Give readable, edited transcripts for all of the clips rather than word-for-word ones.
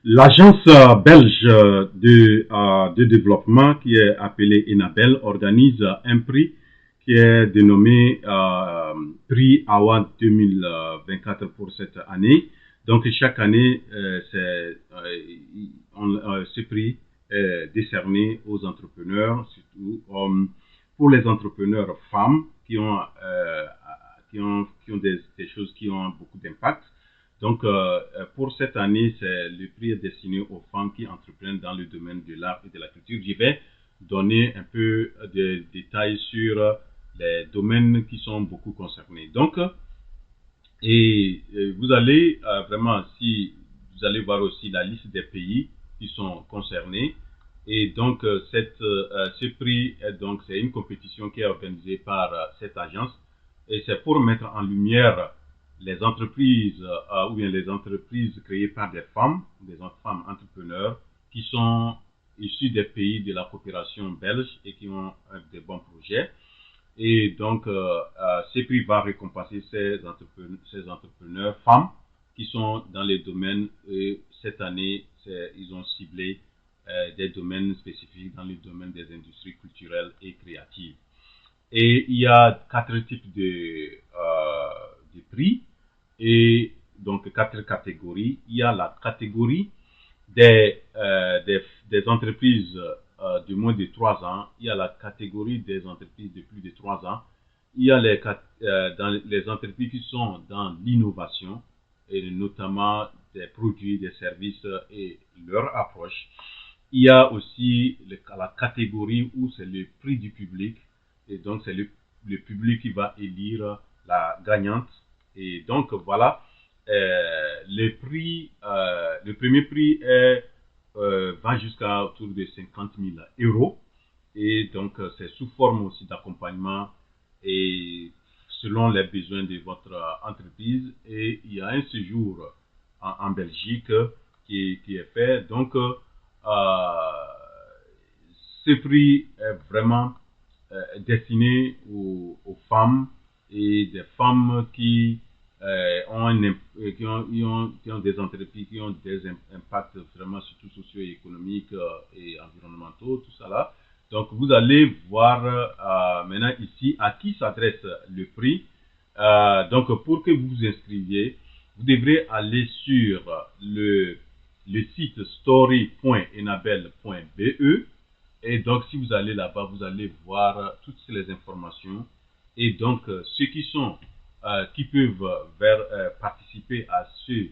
L'agence belge de développement qui est appelée Enabel organise un prix qui est dénommé prix Award 2024 pour cette année. Donc chaque année, ce prix est décerné aux entrepreneurs, surtout pour les entrepreneurs femmes qui ont des choses qui ont beaucoup d'impact. Donc, pour cette année, le prix est destiné aux femmes qui entreprennent dans le domaine de l'art et de la culture. Je vais donner un peu de détails sur les domaines qui sont beaucoup concernés. Donc, vous allez vraiment, si vous allez voir aussi la liste des pays qui sont concernés. Et donc, ce prix, c'est une compétition qui est organisée par cette agence. Et c'est pour mettre en lumière les entreprises ou bien les entreprises créées par des femmes entrepreneurs qui sont issues des pays de la coopération belge et qui ont des bons projets. Et donc, ce prix va récompenser ces entrepreneurs femmes qui sont dans les domaines. Et cette année, ils ont ciblé des domaines spécifiques dans les domaines des industries culturelles et créatives. Et il y a 4 types de prix et donc 4 catégories. Il y a la catégorie des entreprises de moins de 3 ans. Il y a la catégorie des entreprises de plus de 3 ans. Il y a les entreprises qui sont dans l'innovation, et notamment des produits, des services et leur approche. Il y a aussi la catégorie où c'est le prix du public, et donc c'est le public qui va élire la gagnante. Et donc voilà, le premier prix va jusqu'à autour de 50 000 euros. Et donc, c'est sous forme aussi d'accompagnement et selon les besoins de votre entreprise. Et il y a un séjour en Belgique qui est fait. Donc, ce prix est vraiment destiné aux femmes et des femmes qui ont des entreprises qui ont des impacts vraiment surtout socio-économiques et environnementaux, tout ça là. Donc vous allez voir maintenant ici à qui s'adresse le prix. Donc pour que vous vous inscriviez, vous devrez aller sur le site story.enabel.be. Et donc, si vous allez là-bas, vous allez voir toutes les informations. Et donc, ceux qui peuvent participer à ce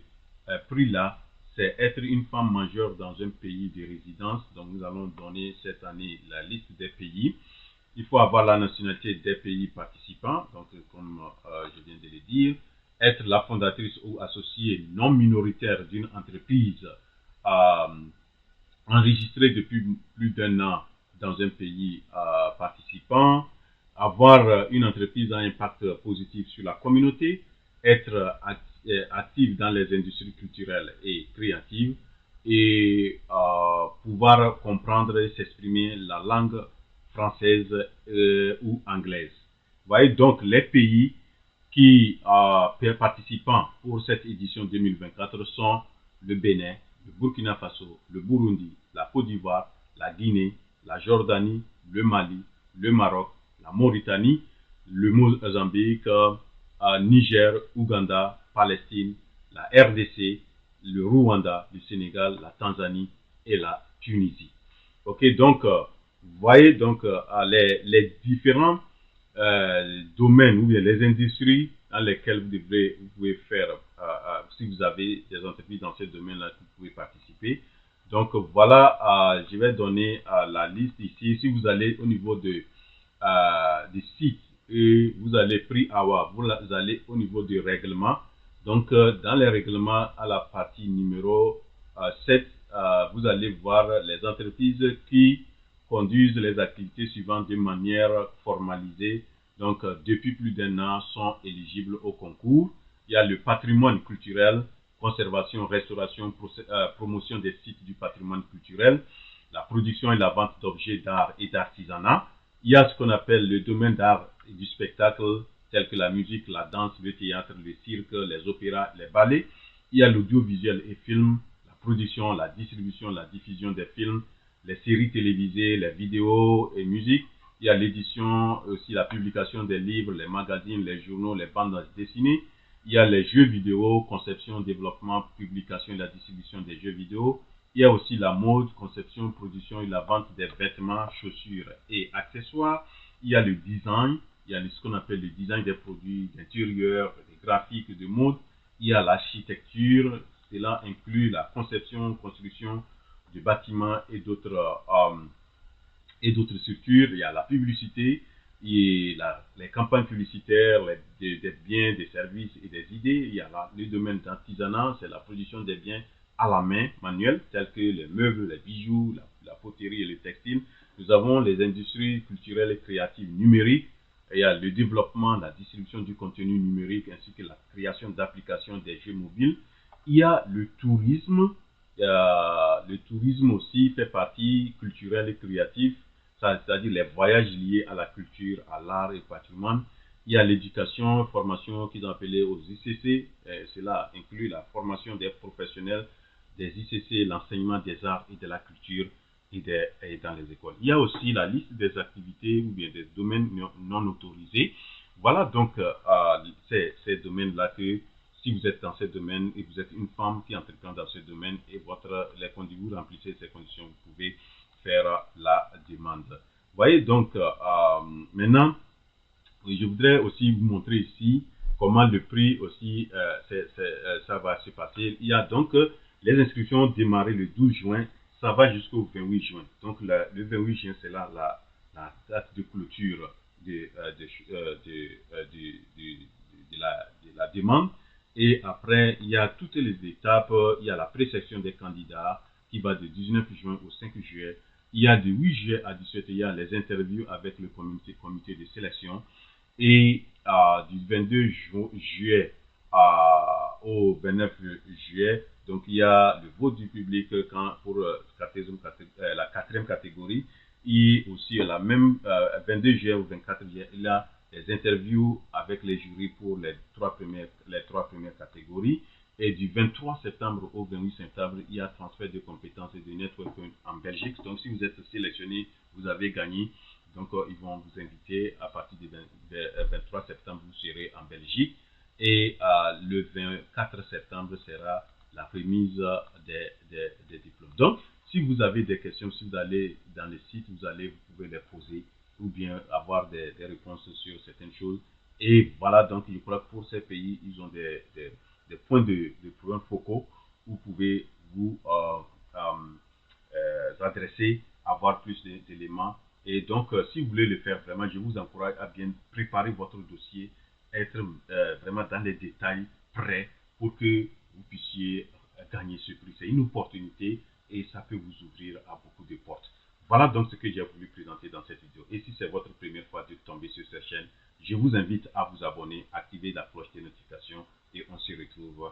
prix-là, c'est être une femme majeure dans un pays de résidence. Donc, nous allons donner cette année la liste des pays. Il faut avoir la nationalité des pays participants, donc comme je viens de le dire, être la fondatrice ou associée non minoritaire d'une entreprise enregistré depuis plus d'1 an dans un pays participant, avoir une entreprise à impact positif sur la communauté, être active dans les industries culturelles et créatives et pouvoir comprendre et s'exprimer la langue française ou anglaise. Vous voyez donc les pays qui participants pour cette édition 2024 sont le Bénin, le Burkina Faso, le Burundi, la Côte d'Ivoire, la Guinée, la Jordanie, le Mali, le Maroc, la Mauritanie, le Mozambique, Niger, Ouganda, Palestine, la RDC, le Rwanda, le Sénégal, la Tanzanie et la Tunisie. Ok, donc vous voyez donc les différents domaines ou bien les industries dans lesquelles vous pouvez faire, si vous avez des entreprises dans ces domaines-là, vous pouvez participer. Donc voilà, je vais donner la liste ici. Si vous allez au niveau des sites et vous allez prix Award, vous allez au niveau du règlement. Donc dans les règlements à la partie numéro 7, vous allez voir les entreprises qui conduisent les activités suivantes de manière formalisée. Donc, depuis plus d'1 an, sont éligibles au concours. Il y a le patrimoine culturel, conservation, restauration, promotion des sites du patrimoine culturel, la production et la vente d'objets d'art et d'artisanat. Il y a ce qu'on appelle le domaine d'art et du spectacle, tel que la musique, la danse, le théâtre, le cirque, les opéras, les ballets. Il y a l'audiovisuel et film, la production, la distribution, la diffusion des films, les séries télévisées, les vidéos et musique. Il y a l'édition, aussi la publication des livres, les magazines, les journaux, les bandes dessinées. Il y a les jeux vidéo, conception, développement, publication et la distribution des jeux vidéo. Il y a aussi la mode, conception, production et la vente des vêtements, chaussures et accessoires. Il y a le design, il y a ce qu'on appelle le design des produits d'intérieur, des graphiques, de mode. Il y a l'architecture, cela inclut la conception, construction de bâtiments et d'autres structures. Il y a la publicité, les campagnes publicitaires, des biens, des services et des idées. Il y a le domaine d'artisanat, c'est la production des biens à la main, manuels, tels que les meubles, les bijoux, la poterie et le textile. Nous avons les industries culturelles et créatives numériques. Il y a le développement, la distribution du contenu numérique ainsi que la création d'applications des jeux mobiles. Il y a le tourisme. Le tourisme aussi fait partie culturelle et créative, c'est-à-dire les voyages liés à la culture, à l'art et au patrimoine. Il y a l'éducation, formation qu'ils ont appelé aux ICC. Cela inclut la formation des professionnels des ICC, l'enseignement des arts et de la culture et dans les écoles. Il y a aussi la liste des activités ou bien des domaines non autorisés. Voilà donc ces domaines-là que si vous êtes dans ce domaine et vous êtes une femme qui entreprend dans ce domaine et vous remplissez ces conditions, vous pouvez faire la demande. Vous voyez donc maintenant, je voudrais aussi vous montrer ici comment le prix aussi, ça va se passer. Il y a donc les inscriptions démarrées le 12 juin, ça va jusqu'au 28 juin. Donc le 28 juin, c'est là la date de clôture de la demande. Et après, il y a toutes les étapes. Il y a la présélection des candidats qui va de 19 juin au 5 juillet. Il y a de 8 juillet à 17, il y a les interviews avec le comité de sélection. Et du 22 juillet au 29 juillet, donc il y a le vote du public pour la quatrième catégorie. Et aussi la même 22 juillet au 24 juillet, il y a les interviews avec les jurys pour les trois premières catégories. Et du 23 septembre au 28 septembre, il y a transfert de compétences et de networking en Belgique. Donc, si vous êtes sélectionné, vous avez gagné. Donc, ils vont vous inviter à partir du 23 septembre, vous serez en Belgique. Et le 24 septembre sera la remise des diplômes. Donc, si vous avez des questions, si vous allez dans le site, vous pouvez les poser ou bien avoir des réponses sur certaines choses. Et voilà, donc je crois que pour ces pays, ils ont des points de points focaux où vous pouvez vous adresser, avoir plus d'éléments. Et donc, si vous voulez le faire vraiment, je vous encourage à bien préparer votre dossier, être vraiment dans les détails prêts pour que vous puissiez gagner ce prix. C'est une opportunité et ça peut vous ouvrir à beaucoup de portes. Voilà donc ce que j'ai voulu présenter dans cette vidéo. Et si c'est votre première fois de tomber sur cette chaîne, je vous invite à vous abonner, activer la cloche de notification et on se retrouve